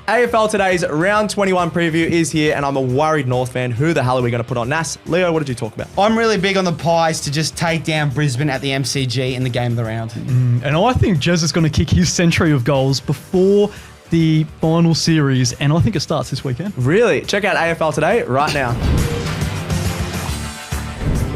AFL Today's round 21 preview is here, and I'm a worried North fan. Who the hell are we going to put on? Nas, Leo, what did you talk about? I'm really big on the Pies to just take down Brisbane at the MCG in the game of the round. And I think Jez is going to kick his century of goals before the final series, and I think it starts this weekend. Really? Check out AFL Today right now.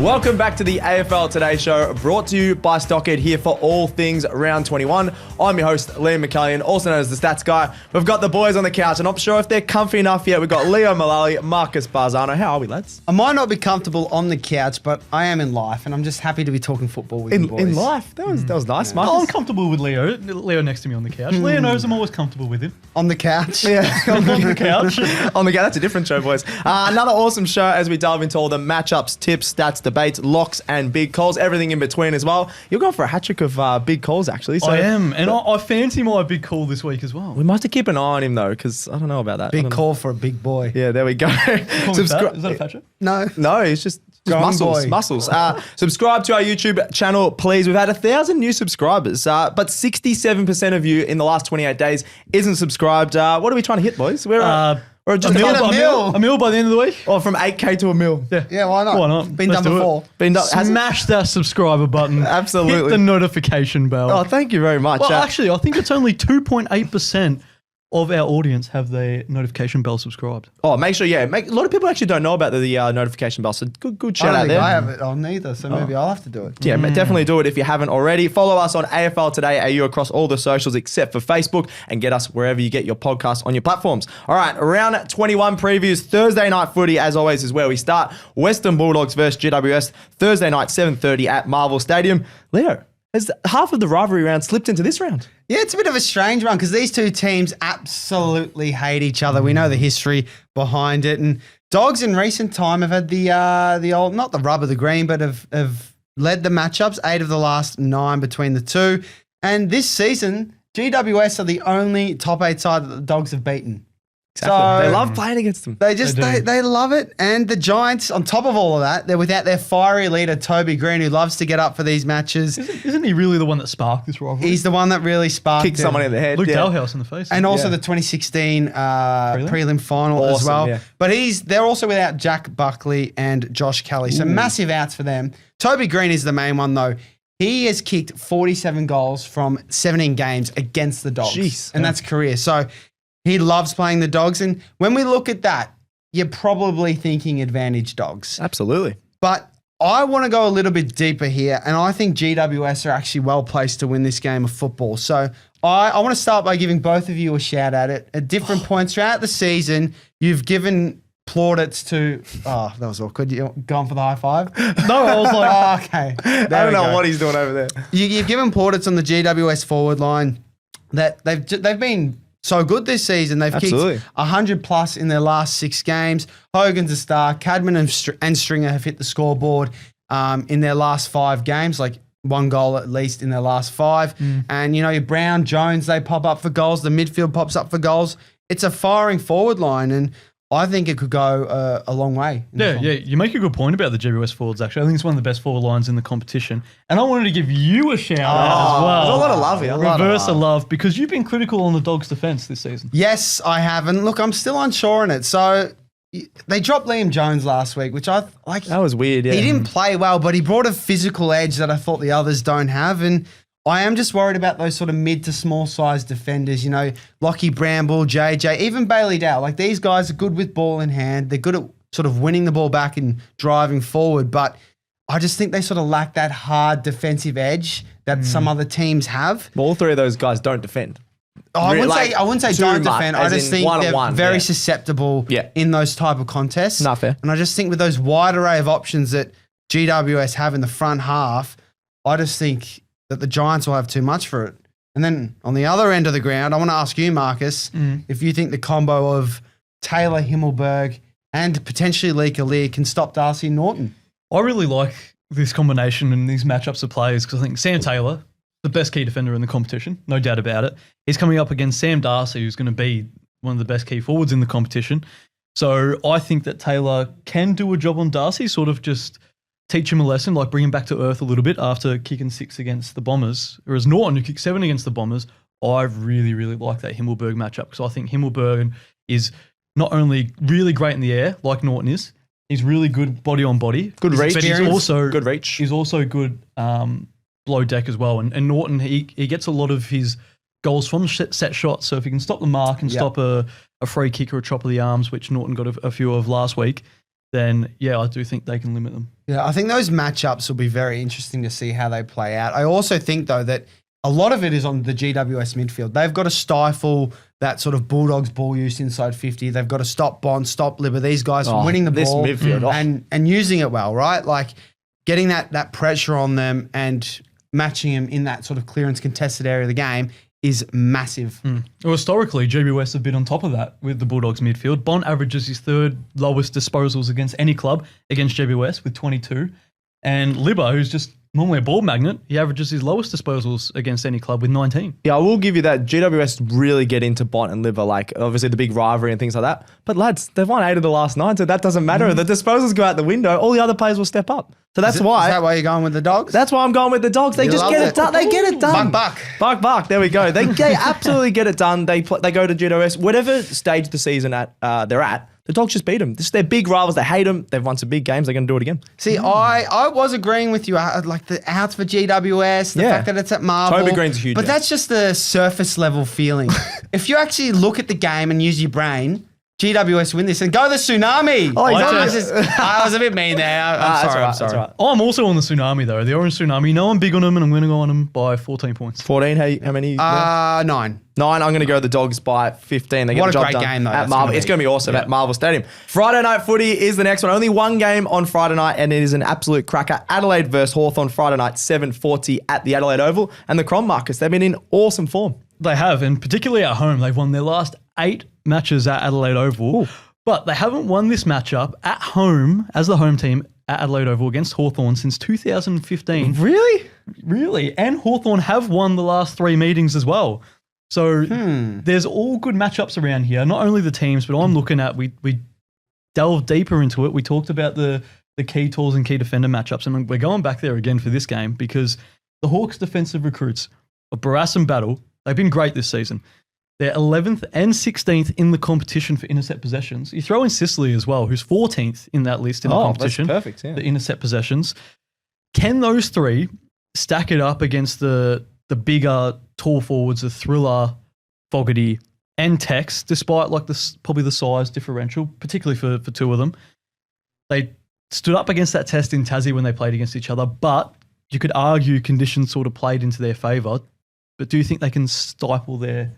Welcome back to the AFL Today Show, brought to you by Stockhead, here for all things round 21. I'm your host, Liam McAllion, also known as the Stats Guy. We've got the boys on the couch, and I'm not sure if they're comfy enough yet. We've got Leo, Mullaly, Marcus Bazzano. How are we, lads? I might not be comfortable on the couch, but I am in life, and I'm just happy to be talking football with you boys. In life? That was nice, Marcus. Oh, I'm comfortable with Leo. Leo next to me on the couch. Leo knows I'm always comfortable with him. On the couch? Yeah, on the couch. On the couch. That's a different show, boys. Another awesome show as we delve into all the matchups, tips, stats, debates, locks, and big calls, everything in between as well. You're going for a hat trick of big calls, actually. So I am, and I fancy my big call this week as well. we might have to keep an eye on him, though, because I don't know about that. Big call for a big boy. Yeah, there we go. Is that a fat trick? No. No, it's just Strong muscles. boy. Subscribe to our YouTube channel, please. We've had 1,000 new subscribers, but 67% of you in the last 28 days isn't subscribed. What are we trying to hit, boys? We're or just a mil by the end of the week? Or from 8K to a mil. Yeah, why not? Why not? Been Let's done do it. before. Been done, Smash that subscriber button. Absolutely. Hit the notification bell. Oh, thank you very much. Well, actually, I think it's only 2.8% of our audience have their notification bell subscribed. Oh, make sure, a lot of people actually don't know about the notification bell, so good shout I out don't think there. I have it on either, so maybe I'll have to do it. Yeah, definitely do it if you haven't already. Follow us on AFL Today AU across all the socials except for Facebook, and get us wherever you get your podcasts on your platforms. All right, round 21 previews. Thursday night footy, as always, is where we start. Western Bulldogs versus GWS, Thursday night, 7:30 at Marvel Stadium. Leo, has half of the rivalry round slipped into this round? Yeah, it's a bit of a strange one because these two teams absolutely hate each other. We know the history behind it. And Dogs in recent time have had the old, not the rub of the green, but have led the matchups, 8 of the last 9 between the two. And this season, GWS are the only top 8 side that the Dogs have beaten. Exactly. So They love playing against them. They love it. And the Giants, on top of all of that, they're without their fiery leader, Toby Green, who loves to get up for these matches. Isn't he really the one that sparked this rivalry? He's the one that really sparked Kicked it. someone in the head. Luke yeah. Dalhouse in the face. And also Yeah. the 2016 prelim final as Awesome, well. yeah. But they're also without Jack Buckley and Josh Kelly. So massive outs for them. Toby Green is the main one, though. He has kicked 47 goals from 17 games against the Dogs. Jeez. And that's career. So he loves playing the Dogs. And when we look at that, you're probably thinking advantage Dogs. Absolutely. But I want to go a little bit deeper here, and I think GWS are actually well placed to win this game of football. So I want to start by giving both of you a shout at different points throughout the season. You've given plaudits to... Oh, that was awkward. You gone for the high five? No, I was like... Oh, okay. I don't know what he's doing over there. You've given plaudits on the GWS forward line that they've been so good this season. They've Absolutely. kicked 100 plus in their last 6 games. Hogan's a star. Cadman and Stringer have hit the scoreboard in their last 5 games, like 1 goal at least in their last 5. And, your Brown, Jones, they pop up for goals. The midfield pops up for goals. It's a firing forward line, and I think it could go a long way. Yeah, you make a good point about the GWS forwards, actually. I think it's one of the best forward lines in the competition. And I wanted to give you a shout out as well. There's a lot of love here. Reverse of love, because you've been critical on the Dogs' defence this season. Yes, I have. And look, I'm still unsure on it. So they dropped Liam Jones last week, which I like. That was weird, yeah. He didn't play well, but he brought a physical edge that I thought the others don't have. And I am just worried about those sort of mid to small size defenders, Lockie Bramble, JJ, even Bailey Dow. Like, these guys are good with ball in hand. They're good at sort of winning the ball back and driving forward. But I just think they sort of lack that hard defensive edge that some other teams have. Well, all 3 of those guys don't defend. I wouldn't say too don't much, defend. I as just in think they're one-on-one, very yeah. susceptible Yeah. in those type of contests. Not fair. And I just think with those wide array of options that GWS have in the front half, I just think that the Giants will have too much for it. And then on the other end of the ground, I want to ask you, Marcus, if you think the combo of Taylor, Himmelberg, and potentially Lee Kalir can stop Darcy Norton. I really like this combination and these matchups of players because I think Sam Taylor, the best key defender in the competition, no doubt about it, he's coming up against Sam Darcy, who's going to be one of the best key forwards in the competition. So I think that Taylor can do a job on Darcy, sort of just teach him a lesson, like bring him back to earth a little bit after kicking 6 against the Bombers. Whereas Norton, who kicked 7 against the Bombers, I really, really like that Himmelberg matchup because I think Himmelberg is not only really great in the air, like Norton is, he's really good body on body. Good reach. But he's also good reach. He's also good below deck as well. And Norton, he gets a lot of his goals from set shots. So if he can stop the mark and stop a free kick or a chop of the arms, which Norton got a few of last week, then yeah, I do think they can limit them. Yeah, I think those matchups will be very interesting to see how they play out. I also think, though, that a lot of it is on the GWS midfield. They've got to stifle that sort of Bulldogs ball use inside 50. They've got to stop Bond, stop Libba, these guys from winning the ball midfield, and using it well, right? Like getting that pressure on them and matching them in that sort of clearance contested area of the game is massive. Well, historically, GWS have been on top of that with the Bulldogs midfield. Bond averages his third lowest disposals against any club against GWS with 22. And Libba, who's just normally a ball magnet, he averages his lowest disposals against any club with 19. Yeah, I will give you that. GWS really get into Bont and Libba, like obviously the big rivalry and things like that. But lads, they've won 8 of the last 9, so that doesn't matter. The disposals go out the window. All the other players will step up. So that's why. Is that why you're going with the Dogs? That's why I'm going with the Dogs. They just get it done. They get it done. Buck. There we go. They absolutely get it done. They go to GWS. Whatever stage the season they're at, the Dogs just beat them. This is their big rivals. They hate them. They've won some big games. They're going to do it again. See, I was agreeing with you. Like the outs for GWS, the fact that it's at Marvel. Toby Green's a huge. But that's just the surface level feeling. If you actually look at the game and use your brain, GWS win this and go the Tsunami. Oh, I was a bit mean there. I'm sorry. Right. I'm also on the Tsunami, though. The Orange Tsunami. No, I'm big on them, and I'm going to go on them by 14 points. 14? How many? 9. 9. I'm going to go the Dogs by 15. They get What the a job great done game, though. at Marvel. It's going to be awesome at Marvel Stadium. Friday night footy is the next one. Only one game on Friday night, and it is an absolute cracker. Adelaide versus Hawthorn Friday night, 7:40 at the Adelaide Oval. And the Crom Marcus, they've been in awesome form. They have, and particularly at home, they've won their last 8 matches at Adelaide Oval. Ooh. But they haven't won this matchup at home as the home team at Adelaide Oval against Hawthorn since 2015. Really? And Hawthorn have won the last 3 meetings as well. So there's all good matchups around here. Not only the teams, but I'm looking at, we delved deeper into it. We talked about the key tools and key defender matchups. And we're going back there again for this game because the Hawks defensive recruits of Barras and Battle, they've been great this season. They're 11th and 16th in the competition for intercept possessions. You throw in Sicily as well, who's 14th in that list in the competition. That's perfect, yeah. The intercept possessions. Can those 3 stack it up against the bigger tall forwards of Thriller, Fogarty, and Tex, despite like probably the size differential, particularly for 2 of them? They stood up against that test in Tassie when they played against each other, but you could argue conditions sort of played into their favour. But do you think they can stifle their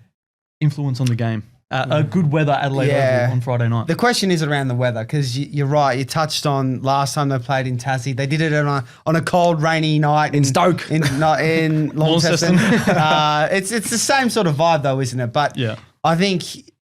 influence on the game? A good weather Adelaide Oval on Friday night. The question is around the weather because you're right. You touched on last time they played in Tassie. They did it on a cold, rainy night in Stoke, not in Launceston. It's the same sort of vibe though, isn't it? But I think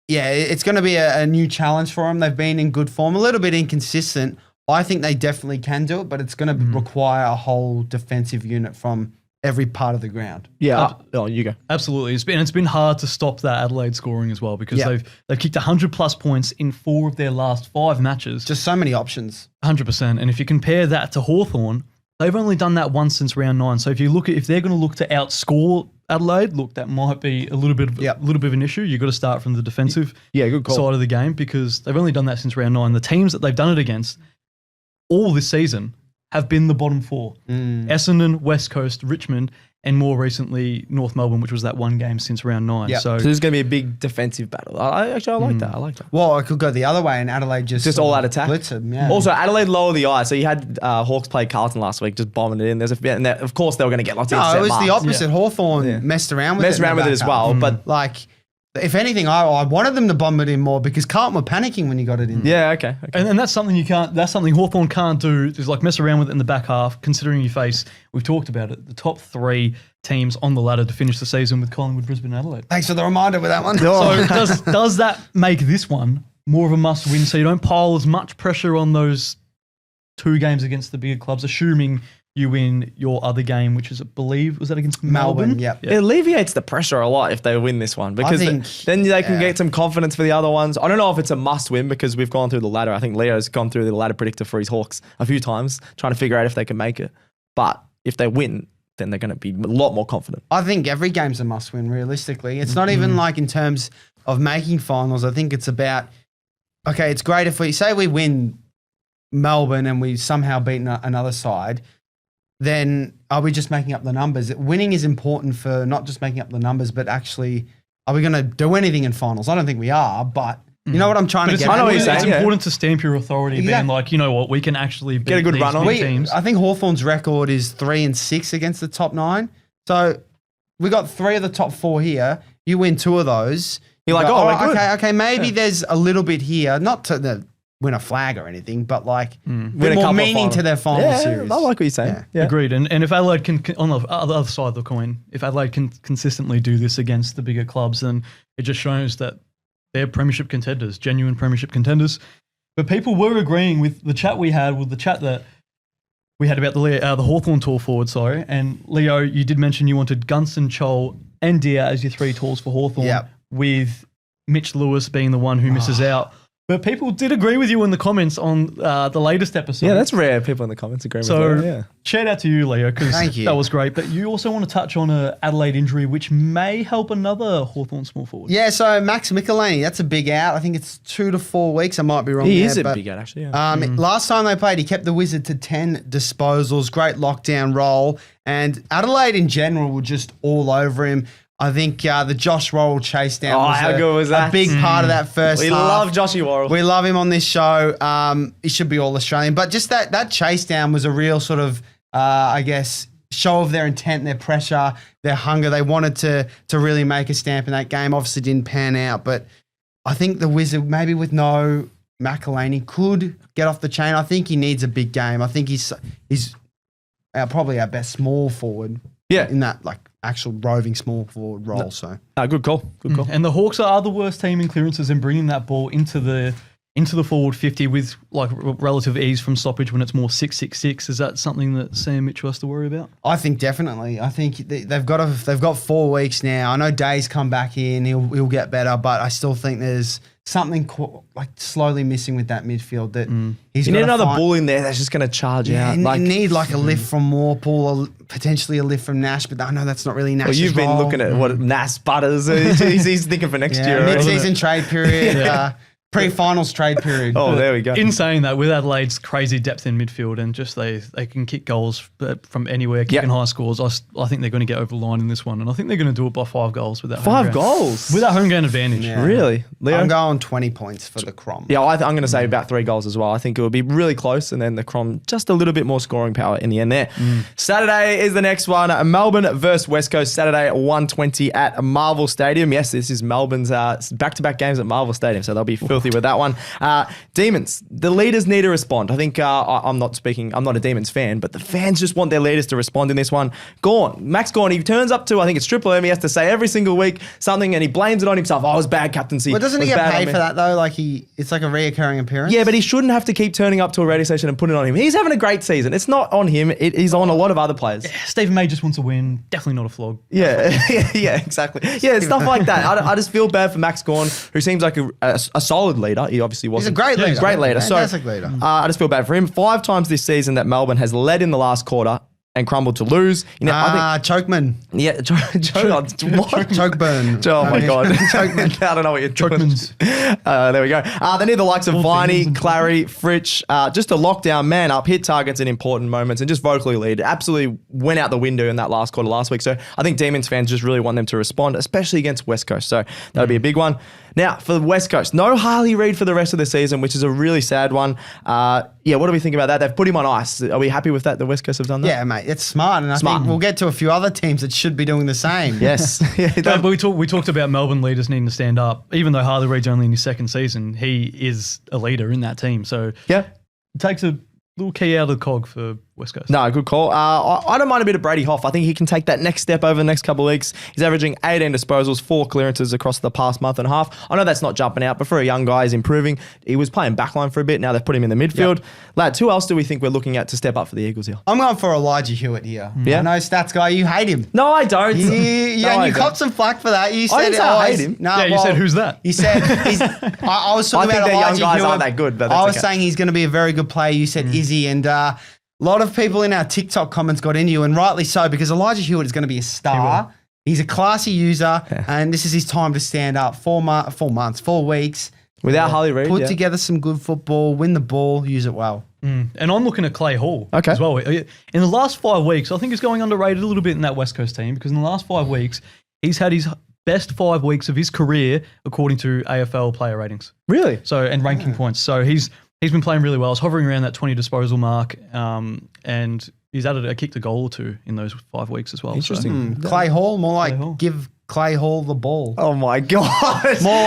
it's going to be a new challenge for them. They've been in good form, a little bit inconsistent. I think they definitely can do it, but it's going to require a whole defensive unit from every part of the ground. Yeah. You go. Absolutely. It's been hard to stop that Adelaide scoring as well because they've kicked 100+ points in 4 of their last 5 matches. Just so many options. 100%. And if you compare that to Hawthorn, they've only done that once since round 9. So if they're going to look to outscore Adelaide, that might be a little bit of an issue. You've got to start from the defensive good call. side of the game because they've only done that since round 9. The teams that they've done it against all this season have been the bottom 4. Essendon, West Coast, Richmond, and more recently North Melbourne, which was that one game since round 9. Yep. So there's going to be a big defensive battle. I like that. I like that. Well, I could go the other way and Adelaide just all out attack. Blitz them, yeah. Also, Adelaide lower the eye. So you had Hawks play Carlton last week, just bombing it in. And of course, they were going to get lots of intercept it was marks. the opposite. Hawthorn messed around with it as well. But if anything, I wanted them to bomb it in more because Carlton were panicking when you got it in. Yeah, okay. And that's something that's something Hawthorn can't do is like mess around with it in the back half, considering you face, we've talked about it, the top 3 teams on the ladder to finish the season with Collingwood, Brisbane, and Adelaide. Thanks for the reminder with that one. So does that make this one more of a must win so you don't pile as much pressure on those 2 games against the bigger clubs, assuming you win your other game, which is, I believe, was that against Melbourne? Yep. It alleviates the pressure a lot if they win this one because then they can get some confidence for the other ones. I don't know if it's a must win because we've gone through the ladder. I think Leo's gone through the ladder predictor for his Hawks a few times trying to figure out if they can make it. But if they win, then they're going to be a lot more confident. I think every game's a must-win, realistically. It's not even like in terms of making finals. I think it's about, okay, it's great if we say we win Melbourne and we somehow beat another side, then are we just making up the numbers? Winning is important for not just making up the numbers, but actually, are we going to do anything in finals? I don't think we are, but you know what I'm trying to get at? It's important to stamp your authority, being like, you know what, we can actually get a good run on teams. I think Hawthorn's record is 3-6 against the top 9. So we got 3 of the top 4 here. You win 2 of those. You're like, we're good. Okay, maybe there's a little bit here, not to win a flag or anything, but like win more meaning to their final series. I like what you're saying. Yeah. Agreed. And if Adelaide can, on the other side of the coin, if Adelaide can consistently do this against the bigger clubs, then it just shows that they're premiership contenders, genuine premiership contenders. But people were agreeing with the chat we had, with the chat that we had about the Hawthorn tall forward, and Leo, you did mention you wanted Gunston, Chol and Deer as your 3 talls for Hawthorn, with Mitch Lewis being the one who misses out. But people did agree with you in the comments on the latest episode. Yeah, that's rare. People in the comments agree with you. Yeah. Shout out to you, Leo, because that was great. But you also want to touch on an Adelaide injury, which may help another Hawthorn small forward. Yeah, so Max Michelini, that's a big out. I think it's 2 to 4 weeks. I might be wrong. He is a big out, actually. Yeah. Last time they played, he kept the Wizard to 10 disposals. Great lockdown role. And Adelaide in general were just all over him. I think the Josh Worrell chase down was a big part of that first half. We love Joshy Worrell. We love him on this show. He should be all Australian. But just that chase down was a real sort of, I guess, show of their intent, their pressure, their hunger. They wanted to really make a stamp in that game. Obviously didn't pan out. But I think the Wizard, maybe with no McAllion, could get off the chain. I think he needs a big game. I think he's probably our best small forward. Yeah. In that, like, actual roving small forward role. So good call. Good call. And the Hawks are the worst team in clearances and bringing that ball into the forward 50 with like relative ease from stoppage when it's more 6-6-6. Is that something that Sam Mitchell has to worry about? I think definitely. I think they've got 4 weeks now. I know Day's come back in. He'll get better, but I still think there's something like slowly missing with that midfield that he's. You need another bull in there that's just going to charge out. You need like a lift from Warple or potentially a lift from Nash, but I know that's not really Nash's you've been role. looking at what Nash butters. He's thinking for next year. Mid-season trade period. Pre-finals trade period. Oh, there we go. In saying that, with Adelaide's crazy depth in midfield and just they can kick goals from anywhere, kicking high scores, I think they're going to get over the line in this one. And I think they're going to do it by 5 goals with that 5 goals? With that home ground advantage. Yeah. Really? Leo? I'm going 20 points for the Crom. Yeah, I'm going to say about 3 goals as well. I think it will be really close, and then the Crom just a little bit more scoring power in the end there. Saturday is the next one. Melbourne versus West Coast, Saturday at 1:20 at Marvel Stadium. Yes, this is Melbourne's back-to-back games at Marvel Stadium, so they'll be filthy with that one. Demons, the leaders need to respond. I think I'm not a Demons fan, but the fans just want their leaders to respond in this one. Max Gawn, he turns up to, I think it's Triple M, he has to say every single week something, and he blames it on himself. Oh, it was bad captaincy. Well, doesn't he get paid for that though? Like it's like a reoccurring appearance? Yeah, but he shouldn't have to keep turning up to a radio station and put it on him. He's having a great season. It's not on him. It is on a lot of other players. Yeah, Stephen May just wants to win. Definitely not a flog. Yeah, yeah, exactly. Yeah, stuff like that. I just feel bad for Max Gawn, who seems like a solid leader. He obviously wasn't. He's a great leader. Great leader. Fantastic leader. I just feel bad for him. 5 times this season that Melbourne has led in the last quarter and crumbled to lose. I think Chokeman. Yeah, what? Chokeburn. Oh my God. Chokeman. I don't know what you're doing. There we go. They need the likes of Viney, Clary, Fritsch, just to lock down, man up, hit targets in important moments, and just vocally lead. Absolutely went out the window in that last quarter last week. So I think Demons fans just really want them to respond, especially against West Coast. So that'll be a big one. Now, for the West Coast, no Harley Reid for the rest of the season, which is a really sad one. Yeah, what do we think about that? They've put him on ice. Are we happy with that? The West Coast have done that? Yeah, mate, it's smart. And I think we'll get to a few other teams that should be doing the same. Yes. But we talked about Melbourne leaders needing to stand up. Even though Harley Reid's only in his 2nd season, he is a leader in that team. So yeah, it takes a little key out of the cog for West Coast. No, good call. I don't mind a bit of Brady Hoff. I think he can take that next step over the next couple of weeks. He's averaging 18 disposals, 4 clearances across the past month and a half. I know that's not jumping out, but for a young guy, he's improving. He was playing backline for a bit. Now they've put him in the midfield. Yep. Lads, who else do we think we're looking at to step up for the Eagles here? I'm going for Elijah Hewitt here. Yeah? I know, Stats Guy, you hate him. No, I don't. You copped some flack for that. You said, didn't say I hate him. No, you said, who's that? You said, I was talking about Elijah Hewitt. Young guys aren't that good, but that's I was saying he's going to be a very good player. You said Izzy, and A lot of people in our TikTok comments got into you, and rightly so, because Elijah Hewitt is going to be a star. He's a classy user, and this is his time to stand up. 4 weeks. Without Harley Reid, Put together some good football, win the ball, use it well. And I'm looking at Clay Hall as well. In the last 5 weeks, I think he's going underrated a little bit in that West Coast team, because in the last 5 weeks, he's had his best 5 weeks of his career according to AFL player ratings. Really? So, and ranking points. So he's been playing really well. He's hovering around that 20 disposal mark, and he's added a kick to goal or two in those 5 weeks as well. Interesting. Clay Hall, more like give Clay Hall the ball. Oh my God. More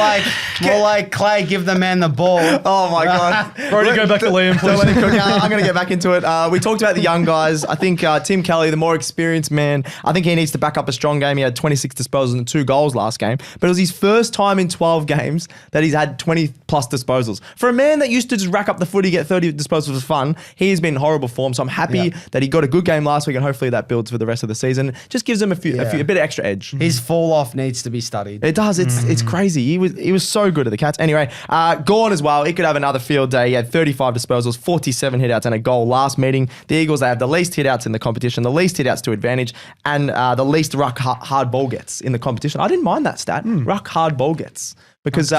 like Clay, give the man the ball. Oh my God. Brody, go back to Liam, please. I'm going to get back into it. We talked about the young guys. I think Tim Kelly, the more experienced man, I think he needs to back up a strong game. He had 26 disposals and 2 goals last game, but it was his first time in 12 games that he's had 20 plus disposals. For a man that used to just rack up the footy, get 30 disposals for fun, he has been in horrible form. So I'm happy that he got a good game last week, and hopefully that builds for the rest of the season. Just gives him a bit of extra edge. His fall off needs to be studied. It does. It's crazy. He was so good at the Cats. Anyway, Gawn as well. He could have another field day. He had 35 disposals, 47 hitouts, and a goal last meeting. The Eagles, they have the least hitouts in the competition, the least hitouts to advantage, and the least ruck hard ball gets in the competition. I didn't mind that stat. Ruck hard ball gets. Because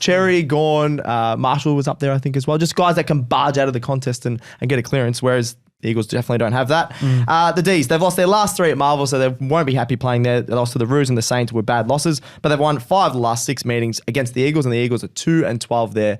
Cherry, Gawn, Marshall was up there, I think, as well. Just guys that can barge out of the contest and get a clearance, whereas the Eagles definitely don't have that. The Ds, they've lost their last 3 at Marvel, so they won't be happy playing there. They lost to the Roos and the Saints were bad losses, but they've won 5 of the last 6 meetings against the Eagles, and the Eagles are 2-12 there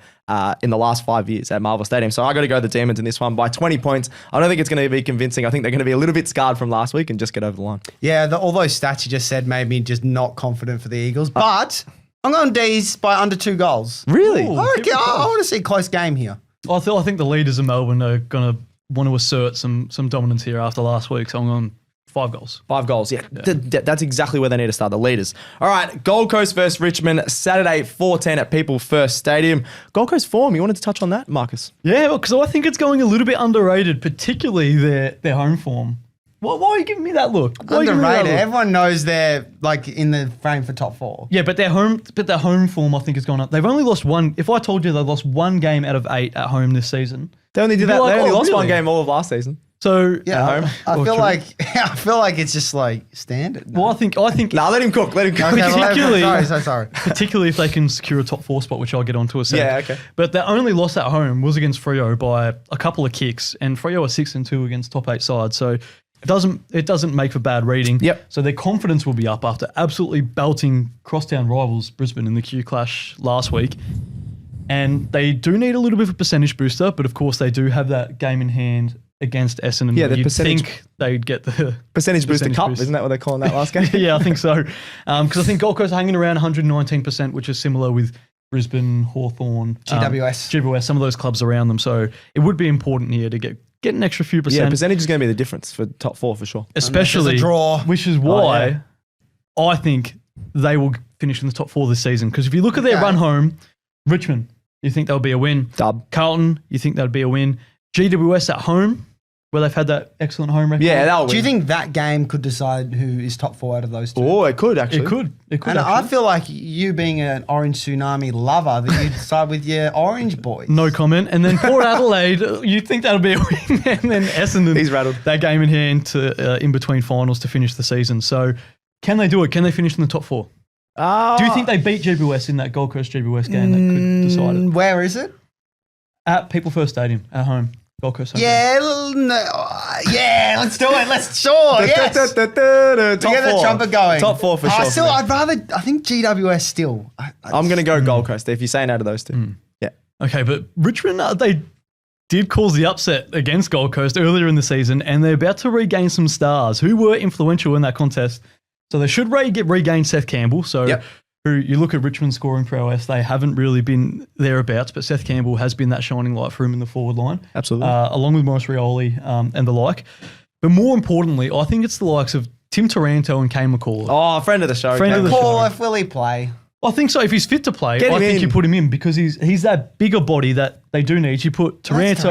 in the last 5 years at Marvel Stadium. So I got to go the Demons in this one by 20 points. I don't think it's going to be convincing. I think they're going to be a little bit scarred from last week and just get over the line. Yeah, all those stats you just said made me just not confident for the Eagles, but I'm going D's by under 2 goals. Really? I want to see a close game here. I think the leaders of Melbourne are going to want to assert some dominance here after last week. So I'm on 5 goals. 5 goals, yeah. That's exactly where they need to start, the leaders. All right, Gold Coast versus Richmond, Saturday, 4:10 at People First Stadium. Gold Coast form, you wanted to touch on that, Marcus? Yeah, because I think it's going a little bit underrated, particularly their home form. Why are you giving me that look? Underrated. Everyone knows they're like in the frame for top 4. Yeah, but their home form I think has gone up. They've only lost 1. If I told you they lost 1 game out of 8 at home this season, they only did that. They only lost 1 game all of last season. So yeah, I feel like it's just like standard. Well, I think. Nah, let him cook. Okay, sorry. Particularly if they can secure a top 4 spot, which I'll get onto a second. Yeah, okay. But their only loss at home was against Freo by a couple of kicks, and Freo are 6-2 against top 8 sides. So it doesn't make for bad reading. Yep. So their confidence will be up after absolutely belting crosstown rivals Brisbane in the Q Clash last week. And they do need a little bit of a percentage booster, but of course they do have that game in hand against Essendon. Yeah, you'd think they'd get the percentage booster cup, isn't that what they're calling that last game? Yeah, I think so. Because I think Gold Coast are hanging around 119%, which is similar with Brisbane, Hawthorn, GWS, some of those clubs around them. So it would be important here to get an extra few percent. Yeah, percentage is going to be the difference for top 4 for sure. Especially, draw. Which is why I think they will finish in the top 4 this season. Because if you look at their run home, Richmond, you think that'll be a win. Dub. Carlton, you think that'd be a win. GWS at home, where they've had that excellent home record. Yeah, that'll win. Do you think that game could decide who is top 4 out of those 2? Oh, it could actually. It could. And I feel like you being an Orange Tsunami lover, that you'd side with your Orange boys. No comment. And then Port Adelaide, you think that'll be a win. And then Essendon. He's rattled. That game in hand to in between finals to finish the season. So can they do it? Can they finish in the top 4? Do you think they beat GWS in that Gold Coast GWS game that could decide it? Where is it? At People First Stadium, at home. Gold Coast home. Let's do it. Yes. Top Get the 4. trumpet going. Top 4 for sure. I think GWS still. I'm going to go Gold Coast if you're saying out of those 2. Yeah. Okay, but Richmond, they did cause the upset against Gold Coast earlier in the season, and they're about to regain some stars who were influential in that contest. So they should regain Seth Campbell. So who you look at Richmond scoring prowess, they haven't really been thereabouts, but Seth Campbell has been that shining light for him in the forward line. Absolutely. Along with Maurice Rioli and the like. But more importantly, I think it's the likes of Tim Taranto and Kane McCullough. Oh, friend of the show. McCullough, will he play? I think so. If he's fit to play, I think you put him in because he's that bigger body that they do need. You put Taranto,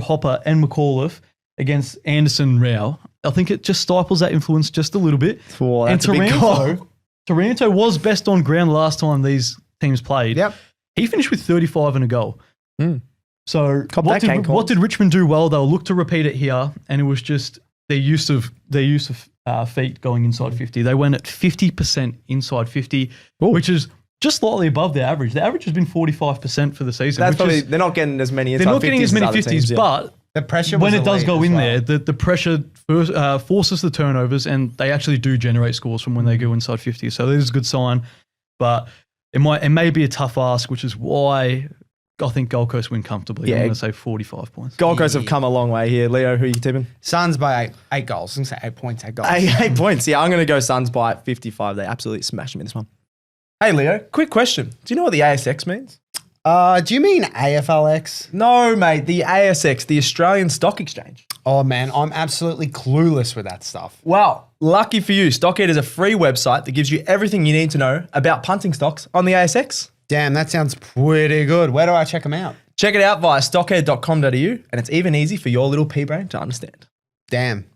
Hopper, and McAuliffe against Anderson Rao. I think it just stifles that influence just a little bit. Oh, that's a big goal. Taranto was best on ground last time these teams played. Yep. He finished with 35 and a goal. So what did Richmond do well? They'll look to repeat it here, and it was just their use of feet going inside 50. They went at 50% inside 50, which is just slightly above the average. The average has been 45% for the season. That's probably they're not getting as many. They're not getting as many 50s, but the pressure when it does go in there, the pressure forces the turnovers, and they actually do generate scores from when they go inside 50. So that is a good sign, but it may be a tough ask, which is why I think Gold Coast win comfortably. I'm going to say 45 points. Gold Coast have come a long way here. Leo, who are you tipping? Suns by eight goals. I'm going to say 8 points, 8 goals. 8 points. Yeah, I'm going to go Suns by 55. They absolutely smash them in this one. Hey, Leo, quick question. Do you know what the ASX means? Do you mean AFLX? No, mate. The ASX, the Australian Stock Exchange. Oh, man, I'm absolutely clueless with that stuff. Well, lucky for you, Stockhead is a free website that gives you everything you need to know about punting stocks on the ASX. Damn, that sounds pretty good. Where do I check them out? Check it out via stockhead.com.au, and it's even easy for your little pea brain to understand. Damn.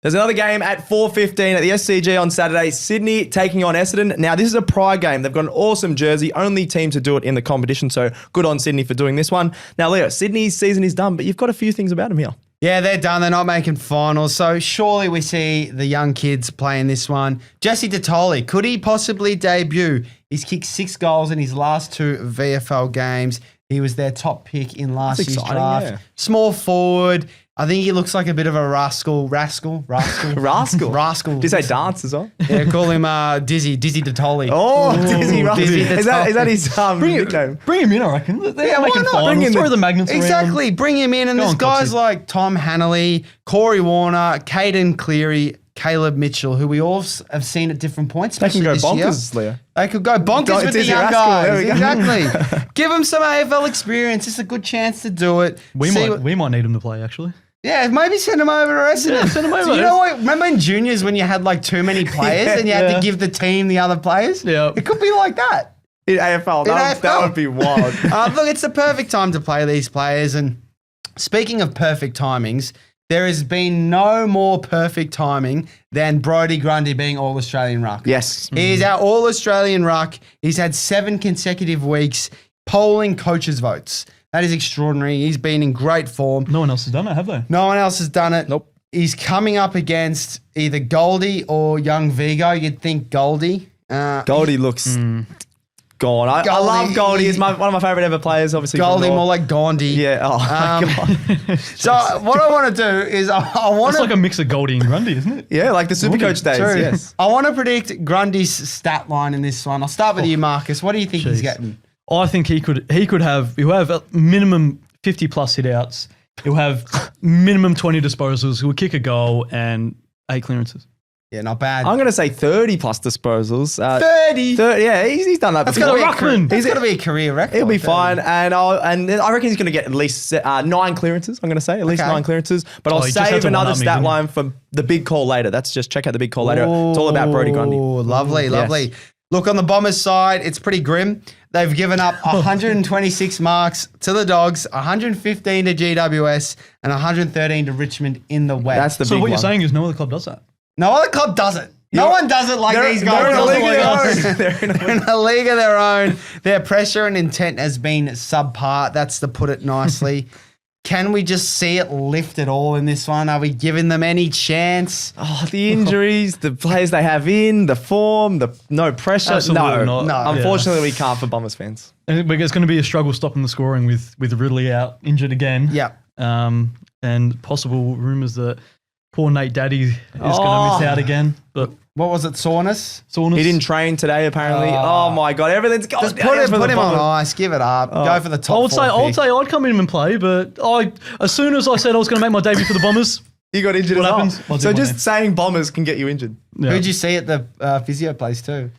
There's another game at 4:15 at the SCG on Saturday. Sydney taking on Essendon. Now, this is a pride game. They've got an awesome jersey. Only team to do it in the competition, so good on Sydney for doing this one. Now, Leo, Sydney's season is done, but you've got a few things about them here. Yeah, they're done. They're not making finals. So surely we see the young kids playing this one. Jesse Detoli, could he possibly debut? He's kicked 6 goals in his last 2 VFL games. He was their top pick in last year's draft. Yeah. Small forward. I think he looks like a bit of a rascal. Rascal. Rascal. Did you say dance as well? Yeah, call him Dizzy Detoli. Oh, Dizzy Rascal. Is that his nickname? Bring him in, I reckon. Yeah, why not? Bring him, throw the magnets around. Exactly. Bring him in. And there's guys like Tom Hanley, Corey Warner, Caden Cleary, Caleb Mitchell, who we all have seen at different points. They can go this bonkers, year. Leo. They could go bonkers with the young guys. Exactly. Give them some AFL experience. It's a good chance to do it. We might need them to play, actually. Yeah, maybe send them over to Essendon. Yeah, send them over. So you know what? Remember in juniors when you had like too many players and you had to give the team the other players? Yeah. It could be like that. In AFL. That would be wild. Look, it's the perfect time to play these players. And speaking of perfect timings, there has been no more perfect timing than Brodie Grundy being All-Australian ruck. Yes. He is our All-Australian ruck. He's had 7 consecutive weeks polling coaches' votes. That is extraordinary. He's been in great form. No one else has done it, have they? No one else has done it. Nope. He's coming up against either Goldie or young Vigo. You'd think Goldie. Goldie looks gone. I love Goldie. He's one of my favourite ever players, obviously. Goldie, more like Gandhi. Yeah. Oh, my God. So what I want to do is I want It's like a mix of Goldie and Grundy, isn't it? Yeah, like the Supercoach days. True. Yes. I want to predict Grundy's stat line in this one. I'll start with you, Marcus. What do you think he's getting? I think he'll have a minimum 50 plus hit outs. He'll have minimum 20 disposals. He'll kick a goal and 8 clearances. Yeah, not bad. I'm going to say 30 plus disposals. 30? Yeah, he's done that before. He's got to be a career record. He'll be fine. And I reckon he's going to get at least 9 clearances, I'm going to say. At least 9 clearances. But I'll save another stat line for the big call later. That's just check out the big call later. It's all about Brodie Grundy. Oh, lovely. Yes. Look, on the Bombers side, it's pretty grim. They've given up 126 marks to the Dogs, 115 to GWS, and 113 to Richmond in the West. That's the big So what one. you're saying is no other club does that? No other club does it. No one does it like these guys. They're in a league of their own. They're in a league of their own. Their pressure and intent has been subpar. That's to put it nicely. Can we just see it lift at all in this one? Are we giving them any chance? Oh, the injuries, the players they have in, the form, the no pressure. Absolutely No. not. Unfortunately, we can't for Bombers fans. And it's going to be a struggle stopping the scoring with Ridley out injured again. Yeah. And possible rumours that poor Nate Daddy is going to miss out again. But What was it, soreness? He didn't train today, apparently. Oh my God, everything's going Just put him on ice, give it up, go for the top I would say I'd come in and play, but as soon as I said I was going to make my debut for the Bombers, you got injured What as happens? well. I'll do So my just name. saying Bombers can get you injured. yeah. Who'd you see at the physio place too?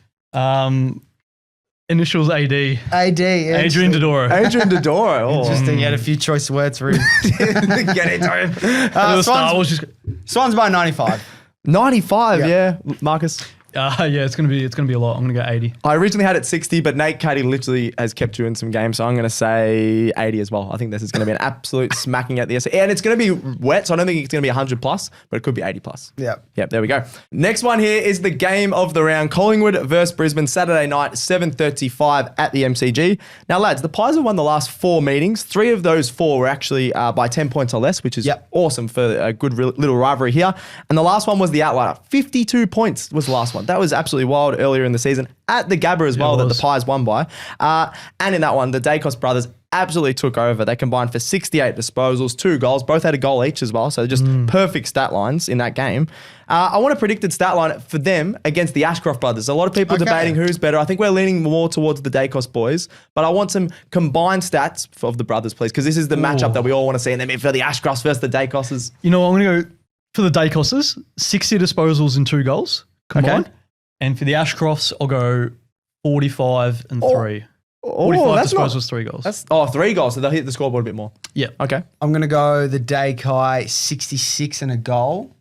Initials AD. Adrian Dodoro. Adrian Dodoro. Oh. Interesting. You had a few choice words for him. Get into him. Star Wars just Swans by 95. 95, yeah. Marcus. Yeah, it's gonna be a lot. I'm gonna go 80. I originally had it 60, but Nate Cuddy literally has kept you in some games, so I'm going to say 80 as well. I think this is going to be an absolute smacking at the SC. And it's going to be wet, so I don't think it's going to be 100 plus, but it could be 80 plus. Yep. Yep, there we go. Next one here is the game of the round. Collingwood versus Brisbane, Saturday night, 7:35 at the MCG. Now, lads, the Pies have won the last 4 meetings. 3 of those 4 were actually by 10 points or less, which is awesome for a good little rivalry here. And the last one was the outlier. 52 points was the last one. That was absolutely wild earlier in the season at the Gabba as well, that the Pies won by. And in that one, the Dacos brothers absolutely took over. They combined for 68 disposals, 2 goals. Both had a goal each as well, so just perfect stat lines in that game. I want a predicted stat line for them against the Ashcroft brothers. A lot of people debating who's better. I think we're leaning more towards the Dacos boys, but I want some combined stats of the brothers, please, because this is the matchup that we all want to see. And then for the Ashcrofts versus the Dacoses. You know, I'm going to go for the Dacoses, 60 disposals and 2 goals combined. Okay. And for the Ashcrofts, I'll go 45 and 3. 45 disposals, 3 goals. 3 goals, so they'll hit the scoreboard a bit more. Yeah. Okay. I'm going to go the Dakai 66 and a goal.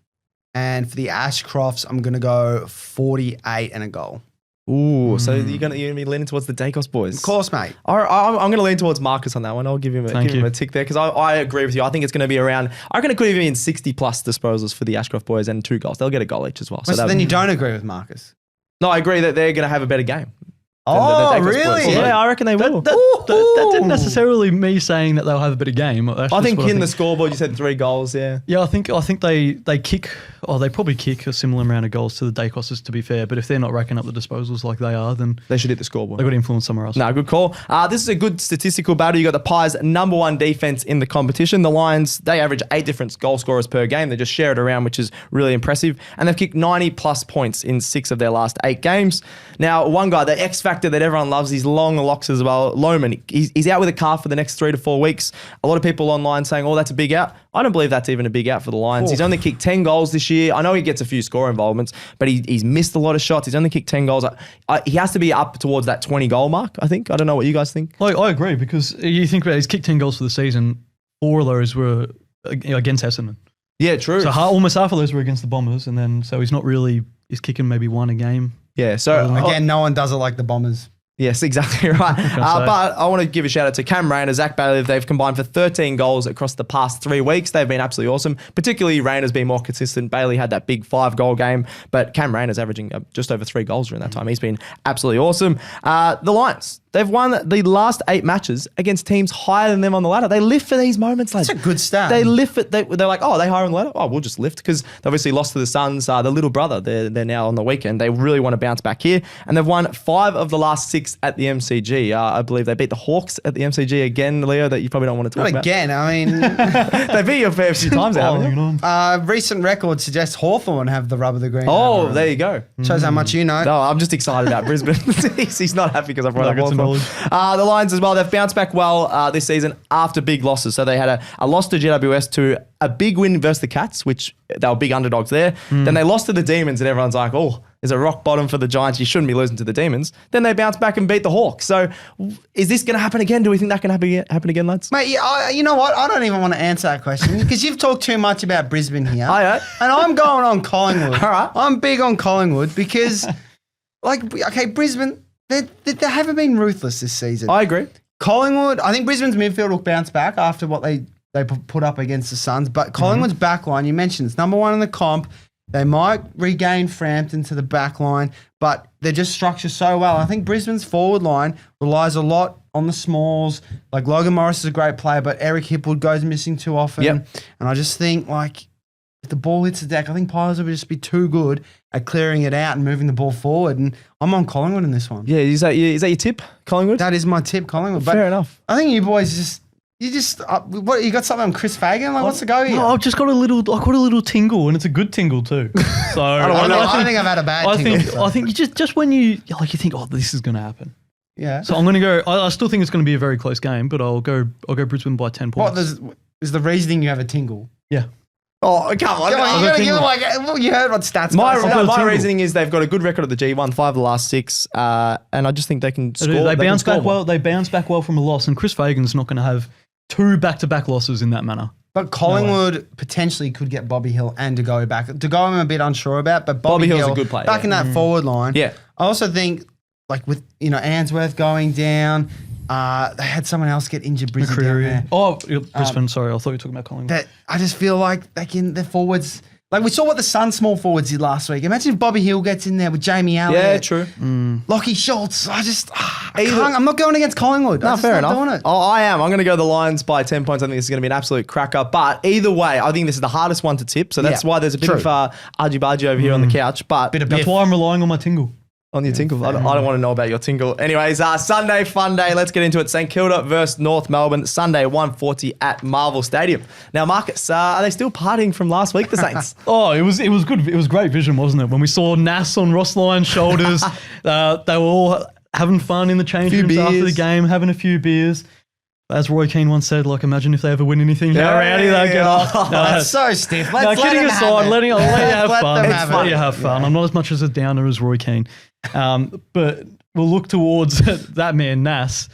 And for the Ashcrofts, I'm going to go 48 and a goal. Ooh, so you're gonna be leaning towards the Dacos boys. Of course, mate. I'm going to lean towards Marcus on that one. I'll give him a tick there because I agree with you. I think it's going to be around, I reckon it could even be in 60 plus disposals for the Ashcroft boys and 2 goals. They'll get a goal each as well. So then you don't agree with Marcus? No, I agree that they're going to have a better game. Oh, really? Boys. Yeah, I reckon they will. That didn't necessarily me saying that they'll have a better game. I think in the scoreboard you said 3 goals, yeah. Yeah, I think they kick, they probably kick a similar amount of goals to the Dacoses, to be fair. But if they're not racking up the disposals like they are, then they should hit the scoreboard. They've got influence somewhere else. No, good call. This is a good statistical battle. You got the Pies' number 1 defense in the competition. The Lions, they average 8 different goal scorers per game. They just share it around, which is really impressive. And they've kicked 90 plus points in 6 of their last 8 games. Now, one guy, the X factor that everyone loves, his long locks as well, Lohman. He's out with a calf for the next 3 to 4 weeks. A lot of people online saying, oh, that's a big out. I don't believe that's even a big out for the Lions. He's only kicked 10 goals this year. I know he gets a few score involvements, but he's missed a lot of shots. He's only kicked 10 goals. He has to be up towards that 20 goal mark, I think. I don't know what you guys think. I agree, because you think about it, he's kicked 10 goals for the season. 4 of those were against Essendon. Yeah, true. So almost half of those were against the Bombers, and then so he's not really, he's kicking maybe 1 a game. Yeah, so again, no one does it like the Bombers. Yes, exactly right. But I want to give a shout out to Cam Rayner, Zach Bailey. They've combined for 13 goals across the past 3 weeks. They've been absolutely awesome. Particularly Rayner's been more consistent. Bailey had that big 5-goal game, but Cam Rayner's averaging just over 3 goals during that time. He's been absolutely awesome. The Lions, they've won the last 8 matches against teams higher than them on the ladder. They live for these moments, lads. That's a good stat. They live for, they're like, oh, they higher on the ladder? Oh, we'll just lift, because they obviously lost to the Suns. The little brother, they're now on the weekend. They really want to bounce back here. And they've won 5 of the last 6 at the MCG. I believe they beat the Hawks at the MCG again, Leo, that you probably don't want to talk about. Not again, I mean... They beat you a fair few times, haven't they? Recent record suggests Hawthorn have the rub of the green. Oh, there you go. Shows how much you know. No, I'm just excited about Brisbane. He's not happy because I brought up Hawthorn. The Lions as well, they've bounced back well this season after big losses. So they had a loss to GWS, to a big win versus the Cats, which they were big underdogs there. Then they lost to the Demons, and everyone's like, oh, there's a rock bottom for the Giants. You shouldn't be losing to the Demons. Then they bounced back and beat the Hawks. So is this going to happen again? Do we think that can happen again, lads? Mate, you know what? I don't even want to answer that question because you've talked too much about Brisbane here. And I'm going on Collingwood. All right. I'm big on Collingwood because, Brisbane, they haven't been ruthless this season. I agree. Collingwood, I think Brisbane's midfield will bounce back after what they put up against the Suns. But Collingwood's back line, you mentioned, it's number 1 in the comp. They might regain Frampton to the back line, but they're just structured so well. I think Brisbane's forward line relies a lot on the smalls. Like, Logan Morris is a great player, but Eric Hipwood goes missing too often. Yep. And I just think, if the ball hits the deck, I think Pies will just be too good at clearing it out and moving the ball forward. And I'm on Collingwood in this one. Yeah, is that your tip, Collingwood? That is my tip, Collingwood. Fair enough. I think you boys what, you got something on Chris Fagan? What's the go here? No, I've just got a little tingle, and it's a good tingle too. So I think I've had a bad tingle. I think you just when you think, oh, this is going to happen. Yeah. So I'm going to go. I still think it's going to be a very close game, but I'll go Brisbane by 10 points. What is the reasoning you have a tingle? Yeah. Oh, come on. You heard what stats My reasoning is they've got a good record at the G1, 5 of the last 6, and I just think they can score. They bounce back well. They bounce back well from a loss, and Chris Fagan's not going to have 2 back-to-back losses in that manner. But Collingwood potentially could get Bobby Hill and De Goey back. De Goey I'm a bit unsure about, but Bobby Hill's Hill a good player, back in that forward line. Yeah. I also think, like with Answorth going down, they had someone else get injured. Brisbane down there. Oh, Brisbane. Sorry, I thought you were talking about Collingwood. That I just feel like the forwards. Like we saw what the Sun small forwards did last week. Imagine if Bobby Hill gets in there with Jamie Elliott. Yeah, true. Lockie Schultz. I'm not going against Collingwood. No, fair enough. Doing it. Oh, I am. I'm going to go the Lions by 10 points. I think this is going to be an absolute cracker. But either way, I think this is the hardest one to tip. So that's why there's a bit of argy-bargy over here on the couch. But That's why I'm relying on my tingle. On your tingle. I don't want to know about your tingle. Anyways, Sunday fun day. Let's get into it. St Kilda versus North Melbourne. Sunday 1:40 at Marvel Stadium. Now, Marcus, are they still partying from last week, the Saints? Oh, it was good. It was great vision, wasn't it? When we saw Nas on Ross Lyon's shoulders, they were all having fun in the change rooms after the game, having a few beers. As Roy Keane once said, like, imagine if they ever win anything. How rowdy they get off. That's so stiff. Kidding aside, let you have fun. Let you have fun. I'm not as much as a downer as Roy Keane. But we'll look towards that man, Nas.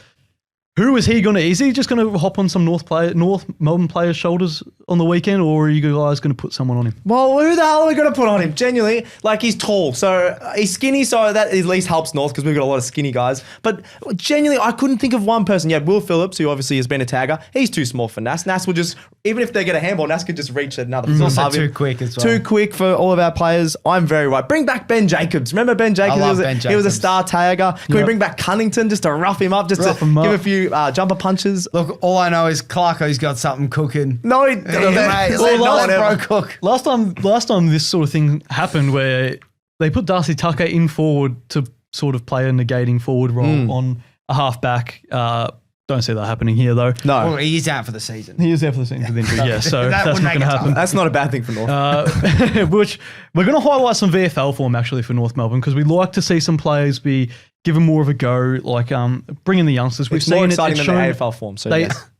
Who is he going to? Is he just going to hop on some North Melbourne players' shoulders on the weekend, or are you guys going to put someone on him? Well, who the hell are we going to put on him? Genuinely, like he's tall, so he's skinny, so that at least helps North because we've got a lot of skinny guys. But genuinely, I couldn't think of one person. Yeah, Will Phillips, who obviously has been a tagger, he's too small for Nas. Nas will just, even if they get a handball, Nas could just reach another. He's also too quick as well. Too quick for all of our players. I'm very right. Bring back Ben Jacobs. Remember Ben Jacobs? I love Ben Jacobs. He was a star tagger. Can we bring back Cunnington just to rough him up, just to give a few jumper punches? Look, all I know is Clarko's got something cooking. No, he doesn't. Last time this sort of thing happened where they put Darcy Tucker in forward to sort of play a negating forward role on a halfback. Don't see that happening here though. No. Well, he is out for the season. He is out for the season with injury, yeah. So that's not going to happen. That's not a bad thing for North. Which we're going to highlight some VFL form actually for North Melbourne because we like to see some players be given more of a go, like bring in the youngsters. We've it's more seen exciting than the AFL form. So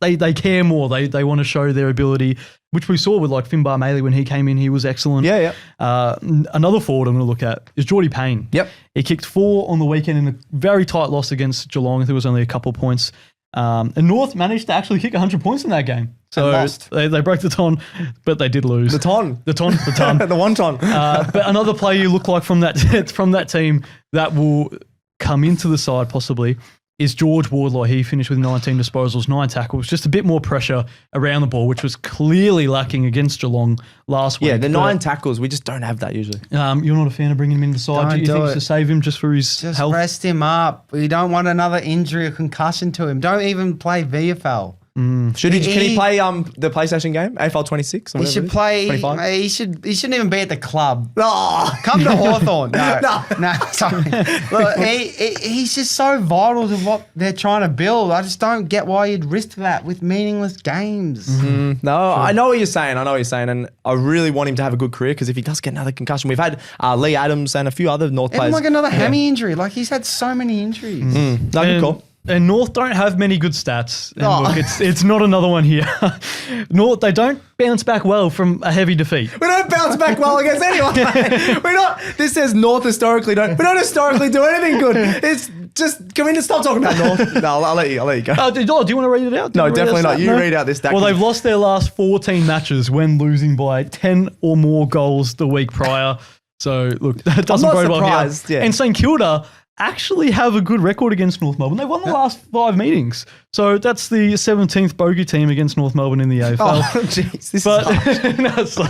they care more. They want to show their ability, which we saw with like Finbar Maley when he came in. He was excellent. Yeah. Another forward I'm going to look at is Geordie Payne. Yep. He kicked 4 on the weekend in a very tight loss against Geelong. I think it was only a couple of points. And North managed to actually kick 100 points in that game. So they broke the ton, but they did lose. The ton. The wonton. But another player you look like from that team that will come into the side possibly is George Wardlaw. He finished with 19 disposals, 9 tackles, just a bit more pressure around the ball, which was clearly lacking against Geelong last week. Yeah, the 9 tackles, we just don't have that usually. You're not a fan of bringing him in the side. Do you think it's to save him just for his health? Rest him up. We don't want another injury or concussion to him. Don't even play VFL. Can he play the PlayStation game, AFL 26? He should play. 25? He shouldn't even be at the club. Oh. Come to Hawthorn. No, sorry. Look, he's just so vital to what they're trying to build. I just don't get why you'd risk that with meaningless games. No, I know what you're saying. And I really want him to have a good career because if he does get another concussion, we've had Lee Adams and a few other North players. Like another hammy injury. Like he's had so many injuries. No, good call. And North don't have many good stats. And look, it's not another one here. North, they don't bounce back well from a heavy defeat. We don't bounce back well against anyone. This says North historically we don't historically do anything good. It's just, can we just stop talking about North? No, I'll let you go. Do you want to read it out? No, definitely not. You read out this stat. Well, they've lost their last 14 matches when losing by 10 or more goals the week prior. So, look, that doesn't bode well here. Yeah. And St Kilda actually have a good record against North Melbourne. They won the last 5 meetings. So that's the 17th bogey team against North Melbourne in the AFL. Oh, jeez.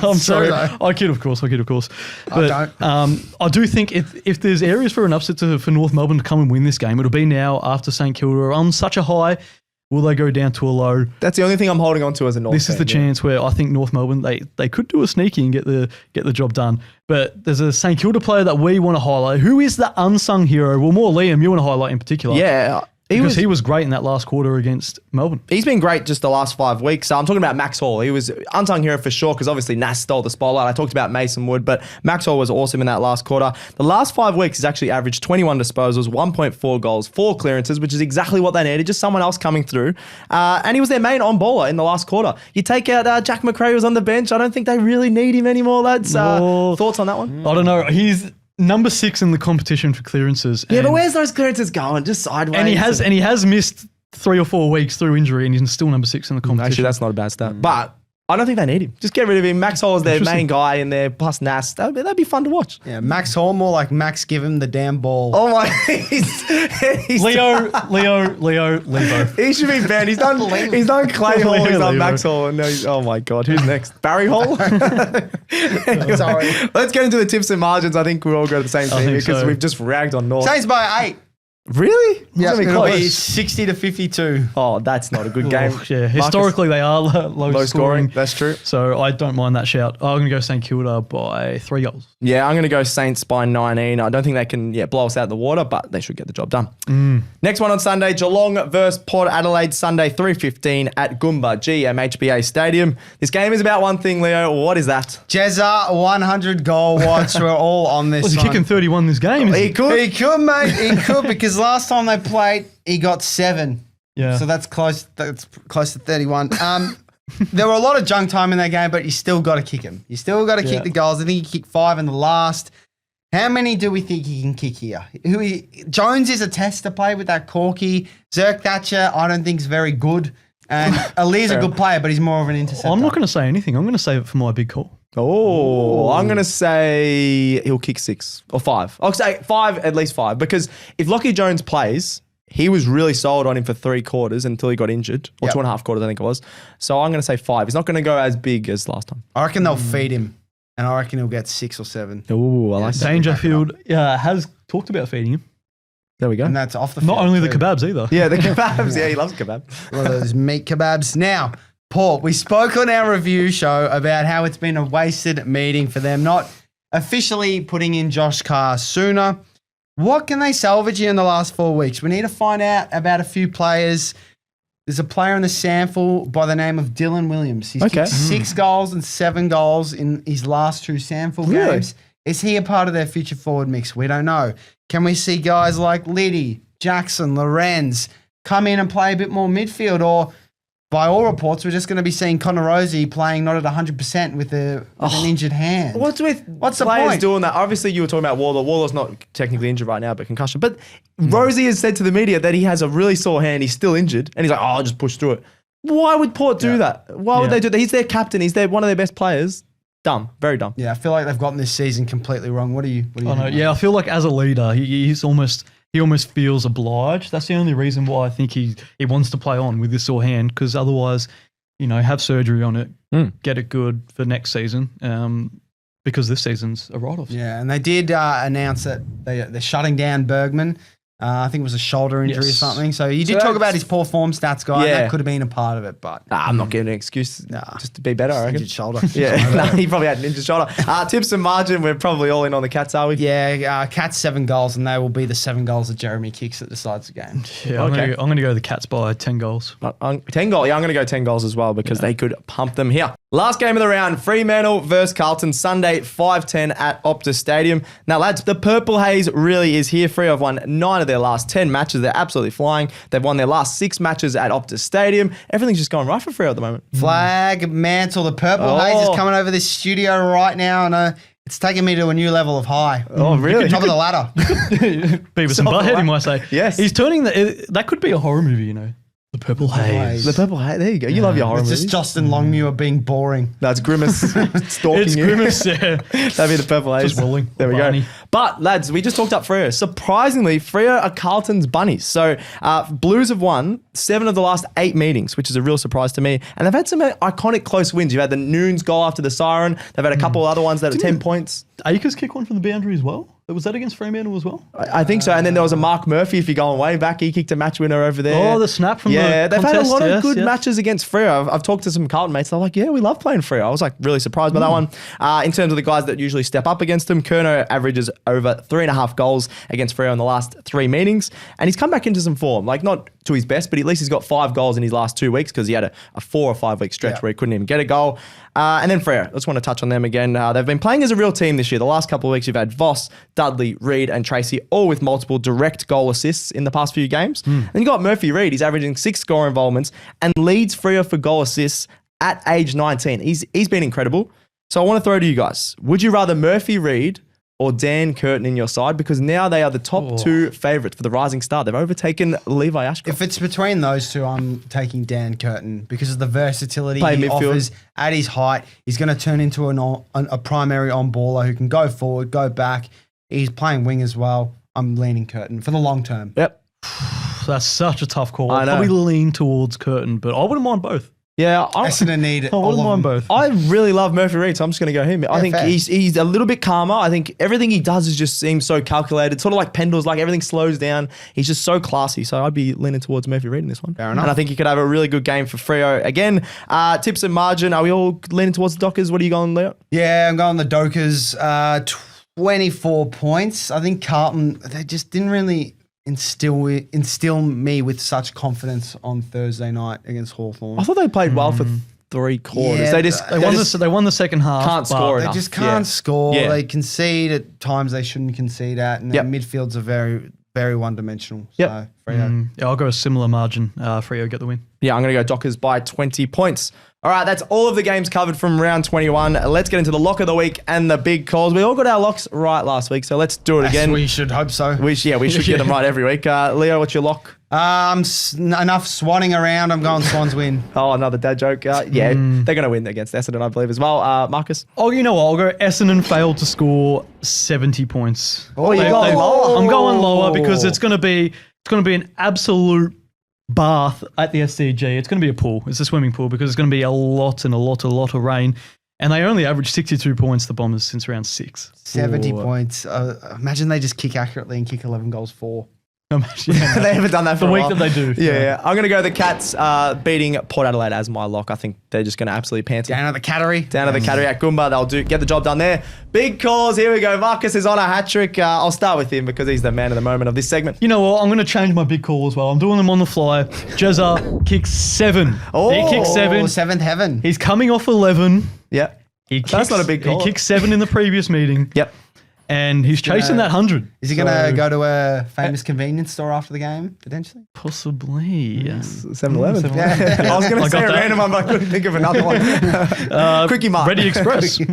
I'm sorry. I kid, of course. But I do think if there's areas for an upset for North Melbourne to come and win this game, it'll be now after St Kilda are on such a high. Will they go down to a low? That's the only thing I'm holding on to as a North This is the chance where I think North Melbourne, they could do a sneaky and get the job done. But there's a St Kilda player that we want to highlight. Who is the unsung hero? Well, more Liam, you want to highlight in particular. Yeah. He was great in that last quarter against Melbourne. He's been great just the last 5 weeks. So I'm talking about Max Hall. He was unsung hero for sure because obviously Nas stole the spotlight. I talked about Mason Wood, but Max Hall was awesome in that last quarter. The last 5 weeks, he's actually averaged 21 disposals, 1.4 goals, 4 clearances, which is exactly what they needed, just someone else coming through. And he was their main on-baller in the last quarter. You take out Jack McRae was on the bench. I don't think they really need him anymore, lads. Thoughts on that one? I don't know. He's number 6 in the competition for clearances. Yeah, but where's those clearances going? Just sideways. And he has missed 3 or 4 weeks through injury, and he's still number 6 in the competition. Actually, that's not a bad stat. But I don't think they need him. Just get rid of him. Max Hall is their main guy in there, plus Nas. That'd be fun to watch. Yeah, Max Hall, more like Max give him the damn ball. Oh my, he's Leo. He should be banned. He's done Clay Hall, he's done Max Hall. No, oh my God, who's next? Barry Hall? Anyway, Sorry. let's get into the tips and margins. I think we're all going to the same team because we've just ragged on North. Saints by 8. Really? Yeah, It's gonna be it'll be close. 60 to 52. Oh, that's not a good game. Yeah, historically they are low scoring. That's true. So I don't mind that shout. I'm going to go St Kilda by 3 goals. Yeah, I'm going to go Saints by 19. I don't think they can blow us out of the water, but they should get the job done. Next one on Sunday, Geelong versus Port Adelaide, Sunday 3:15 at Goomba GMHBA Stadium. This game is about one thing, Leo. What is that? Jezza, 100 goal watch. We're all on this Was he one. kicking 31 this game? He could. He could, mate. He could, because last time they played, he got 7. Yeah. So that's close. That's close to 31. There were a lot of junk time in that game, but you still got to kick him. You still got to kick the goals. I think he kicked 5 in the last. How many do we think he can kick here? Jones is a test to play with that corky. Zerk Thatcher, I don't think is very good. And Ali's a good player, but he's more of an interceptor. I'm not going to say anything. I'm going to save it for my big call. Oh, I'm going to say he'll kick 6 or 5. I'll say 5, at least 5, because if Lachie Jones plays, he was really sold on him for 3 quarters until he got injured, or 2.5 quarters, I think it was. So I'm going to say 5. He's not going to go as big as last time. I reckon they'll feed him, and I reckon he'll get 6 or 7. Oh, I like that. Dangerfield has talked about feeding him. There we go. And that's off the Not field only the too. kebabs either. Yeah, the kebabs. Yeah, he loves kebab. One of those meat kebabs. Now, Paul, we spoke on our review show about how it's been a wasted meeting for them, not officially putting in Josh Carr sooner. What can they salvage here in the last 4 weeks? We need to find out about a few players. There's a player in the sample by the name of Dylan Williams. He's kicked 6 goals and 7 goals in his last 2 sample games. Is he a part of their future forward mix? We don't know. Can we see guys like Liddy, Jackson, Lorenz come in and play a bit more midfield? Or by all reports, we're just going to be seeing Connor Rosie playing not at 100% with an injured hand. What's the players point? Doing that? Obviously, you were talking about Warlaw. Warlaw's not technically injured right now, but concussion. But Rosie has said to the media that he has a really sore hand. He's still injured. And he's like, I'll just push through it. Why would Port do that? Why would they do that? He's their captain. He's one of their best players. Dumb. Very dumb. Yeah, I feel like they've gotten this season completely wrong. What do you think? I feel like as a leader, he almost feels obliged. That's the only reason why I think he wants to play on with this sore hand, because otherwise, have surgery on it, get it good for next season, because this season's a write-off. Yeah, and they did announce that they're shutting down Bergman. I think it was a shoulder injury or something. So you did talk about his poor form stats guy. Yeah. And that could have been a part of it, but I'm not giving an excuse just to be better, I reckon. injured shoulder. Yeah, he probably had an injured shoulder. Tips and margin, we're probably all in on the Cats, are we? Yeah, Cats 7 goals, and they will be the 7 goals that Jeremy kicks that decides the game. Yeah, I'm going to go the Cats by 10 goals. 10 goals. Yeah, I'm going to go 10 goals as well because they could pump them here. Last game of the round, Fremantle versus Carlton, Sunday, 5:10 at Optus Stadium. Now, lads, the Purple Haze really is here. Freo have won 9 of their last 10 matches. They're absolutely flying. They've won their last 6 matches at Optus Stadium. Everything's just going right for Freo at the moment. Flag, mantle, the Purple Haze is coming over this studio right now, and it's taking me to a new level of high. Oh, really? Top of the ladder. Beavis and Butthead, he might say. Yes. He's turning that could be a horror movie, The Purple Haze. The Purple Haze. There you go. You love your horror It's movies. just Justin Longmuir being boring. That's Grimace stalking It's you. Grimace, yeah. That'd be the Purple Haze. Just rolling. There we Barney. go. But, lads, we just talked up Freo. Surprisingly, Freo are Carlton's bunnies. So, Blues have won 7 of the last 8 meetings, which is a real surprise to me. And they've had some iconic close wins. You've had the Noons goal after the siren. They've had a couple other ones that are 10 points. Akers kick one from the boundary as well? Was that against Fremantle as well? I think so. And then there was a Mark Murphy, if you're going way back. He kicked a match winner over there. Oh, the snap from the they've had a contest, lot of yes, good yes. matches against Freo. I've talked to some Carlton mates. They're like, yeah, we love playing Freo. I was like really surprised by that one. In terms of the guys that usually step up against them, Curnow averages over 3.5 goals against Freo in the last 3 meetings. And he's come back into some form. Like, not to his best, but at least he's got 5 goals in his last 2 weeks because he had a 4 or 5 week stretch where he couldn't even get a goal. And then Freo, I just want to touch on them again. They've been playing as a real team this year. The last couple of weeks, you've had Voss, Dudley, Reid, and Tracy, all with multiple direct goal assists in the past few games. And you got Murphy Reid. He's averaging 6 score involvements and leads Freo for goal assists at age 19. He's been incredible. So I want to throw to you guys. Would you rather Murphy Reid or Dan Curtin in your side? Because now they are the top two favourites for the Rising Star. They've overtaken Levi Ashcroft. If it's between those two, I'm taking Dan Curtin because of the versatility Play he midfield. offers at his height. He's going to turn into a primary on-baller who can go forward, go back. He's playing wing as well. I'm leaning Curtin for the long term. Yep. That's such a tough call. I I'd know. probably lean towards Curtin, but I wouldn't mind both. Yeah, Essendon need I all wouldn't of mind them. both. I really love Murphy Reid, so I'm just going to go him. I think fair. he's a little bit calmer. I think everything he does is just seems so calculated, sort of like Pendle's, like everything slows down. He's just so classy, so I'd be leaning towards Murphy Reid in this one. Fair enough. And I think he could have a really good game for Freo. Again, tips and margin, are we all leaning towards the Dockers? What are you going, Leo? Yeah, I'm going the Dockers. 24 points. I think Carlton, they just didn't really instill me with such confidence on Thursday night against Hawthorn. I thought they played well for 3 quarters. Yeah, They won the second half. can't score but They enough. just can't score. Yeah. They concede at times they shouldn't concede at, and their midfields are very, very one-dimensional. Yep. So, Freo. Yeah, I'll go a similar margin. Freo get the win. Yeah, I'm going to go Dockers by 20 points. All right, that's all of the games covered from round 21. Let's get into the lock of the week and the big calls. We all got our locks right last week, so let's do it again. We should hope so. We should get them right every week. Leo, what's your lock? Enough swanning around. I'm going Swans win. Oh, another dad joke. Yeah, they're going to win against Essendon, I believe, as well. Marcus? Oh, you know what? I'll go Essendon failed to score 70 points. Oh, you're going lower. I'm going lower because it's going to be an absolute bath at the SCG. It's going to be a pool. It's a swimming pool because it's going to be a lot of rain. And they only averaged 62 points, the Bombers, since round 6. 70 points. Imagine they just kick accurately and kick 11 goals for. Imagine They haven't done that for the a week while. that they do. Yeah. I'm going to go the Cats beating Port Adelaide as my lock. I think they're just going to absolutely pants Down at the Cattery. down to the Cattery at Goomba. They'll get the job done there. Big calls. Here we go. Marcus is on a hat-trick. I'll start with him because he's the man of the moment of this segment. You know what? I'm going to change my big call as well. I'm doing them on the fly. Jezza kicks 7. Oh. He kicks 7. Seventh heaven. He's coming off 11. Yeah. That's not a big call. He kicked 7 in the previous meeting. Yep. And he's chasing that 100. Is he going to go to a famous convenience store after the game, potentially? Possibly, yes. 7-Eleven. 7-Eleven. I was going to I say got a that. random one, but I couldn't think of another one. Quickie Mart. Ready Express. There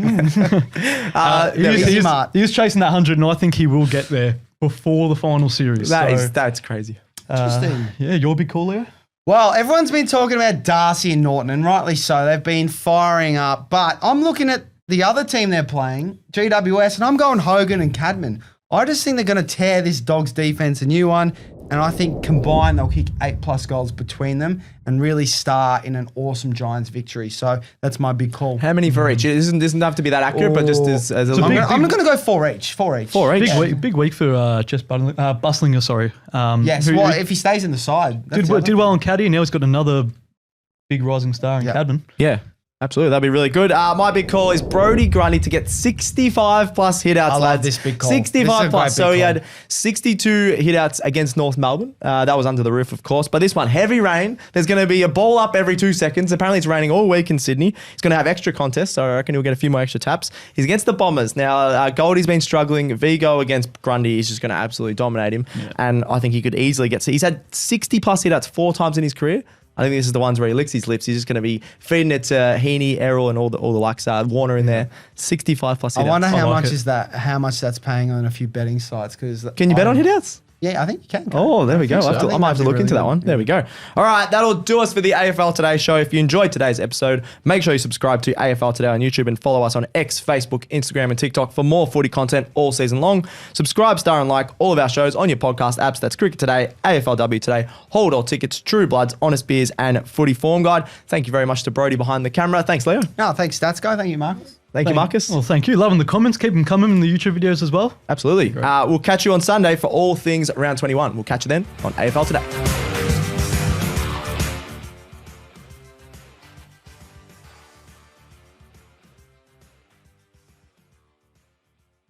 we go. Smart. He was chasing that 100, and I think he will get there before the final series. That's crazy. Interesting. Yeah, your big call, Leo? Well, everyone's been talking about Darcy and Norton, and rightly so. They've been firing up. But I'm looking at the other team they're playing, GWS, and I'm going Hogan and Cadman. I just think they're going to tear this Dogs defense a new one, and I think combined they'll kick 8+ goals between them and really star in an awesome Giants victory. So that's my big call. How many for each? It doesn't have to be that accurate, but just as a So long. I'm going to go 4 each. 4 each. 4 each. Big week for Jess Buslinger, sorry. Yes, who well, if he stays in the side. That's the other did well on Caddy, and now he's got another big rising star in Cadman. Yeah. Absolutely, that'd be really good. My big call is Brodie Grundy to get 65 plus hitouts. I love lads. this big call. 65 This is a plus. great So big he call. had 62 hitouts against North Melbourne. That was under the roof, of course. But this one, heavy rain. There's going to be a ball up every 2 seconds. Apparently, it's raining all week in Sydney. He's going to have extra contests, so I reckon he'll get a few more extra taps. He's against the Bombers. Now, Goldie's been struggling. Vigo against Grundy is just going to absolutely dominate him. Yeah. And I think he could easily get... So he's had 60 plus hitouts 4 times in his career. I think this is the ones where he licks his lips. He's just going to be feeding it to Heaney, Errol, and all the likes. Warner in there. 65 plus hitouts. I wonder how like much it. is that? How much that's paying on a few betting sites? Because Can you bet on hitouts? Yeah, I think you can. Oh, there we go. so. I might have to look into that one. There we go. All right, that'll do us for the AFL Today Show. If you enjoyed today's episode, make sure you subscribe to AFL Today on YouTube and follow us on X, Facebook, Instagram, and TikTok for more footy content all season long. Subscribe, star, and like all of our shows on your podcast apps. That's Cricket Today, AFLW Today, Hold All Tickets, True Bloods, Honest Beers, and Footy Form Guide. Thank you very much to Brodie behind the camera. Thanks, Leo. No, thanks, Stats Guy. Thank you, Marcus. Thank you, Marcus. Well, thank you. Loving the comments. Keep them coming in the YouTube videos as well. Absolutely. We'll catch you on Sunday for all things round 21. We'll catch you then on AFL Today.